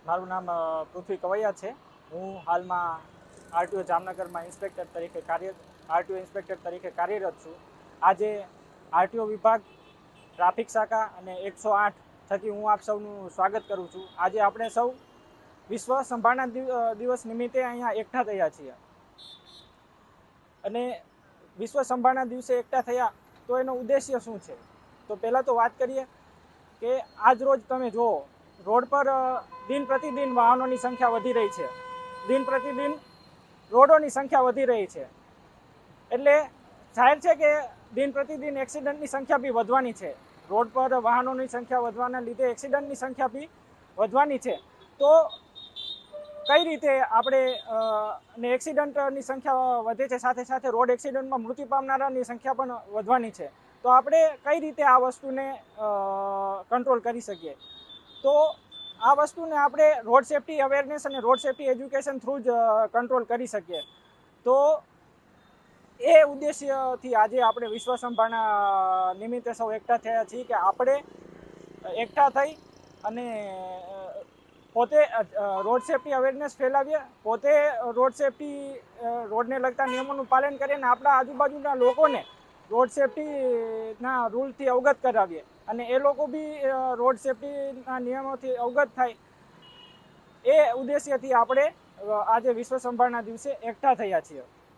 મારું નામ પૃથ્વી કવૈયા છે. હું હાલમાં આરટીઓ જામનગરમાં આરટીઓ ઇન્સ્પેક્ટર તરીકે કાર્યરત છું. આજે આરટીઓ વિભાગ, ટ્રાફિક શાખા અને 108 થકી હું આપ સૌનું સ્વાગત કરું છું. આજે આપણે સૌ વિશ્વ સંભાળના દિવસ નિમિત્તે અહીંયા એકઠા થયા છીએ. અને વિશ્વ સંભાળના દિવસે એકઠા થયા તો એનો ઉદ્દેશ્ય શું છે? તો પહેલાં તો વાત કરીએ કે આજ રોજ તમે જુઓ, રોડ પર દિન પ્રતિદિન વાહનોની સંખ્યા વધી રહી છે. દિન પ્રતિદિન રોડોની સંખ્યા વધી રહી છે. એટલે જાહેર છે કે દિન પ્રતિદિન એક્સિડન્ટની સંખ્યા બી વધવાની છે. રોડ પર વાહનોની સંખ્યા વધવાના લીધે એક્સિડન્ટની સંખ્યા બી વધવાની છે. તો કઈ રીતે આપણે ને એક્સિડન્ટની સંખ્યા વધે છે, સાથે સાથે રોડ એક્સિડન્ટમાં મૃત્યુ પામનારાની સંખ્યા પણ વધવાની છે. તો આપણે કઈ રીતે આ વસ્તુને કંટ્રોલ કરી શકીએ? તો આ વસ્તુને આપણે રોડ સેફ્ટી અવેરનેસ અને રોડ સેફ્ટી એજ્યુકેશન થ્રુ જ કંટ્રોલ કરી શકીએ. તો એ ઉદ્દેશ્યથી આજે આપણે વિશ્વ સંભાળના નિમિત્તે સૌ એકઠા થયા છીએ કે આપણે એકઠા થઈ અને પોતે રોડ સેફ્ટી અવેરનેસ ફેલાવીએ, પોતે રોડને લગતા નિયમોનું પાલન કરીએ અને આપણા આજુબાજુના લોકોને રોડ સેફ્ટીના રૂલથી અવગત કરાવીએ અને એ લોકો બી રોડ સેફ્ટીના નિયમોથી અવગત થાય. એ ઉદ્દેશ્યથી આપણે આજે વિશ્વ સંભાળના દિવસે એકઠા થયા છીએ.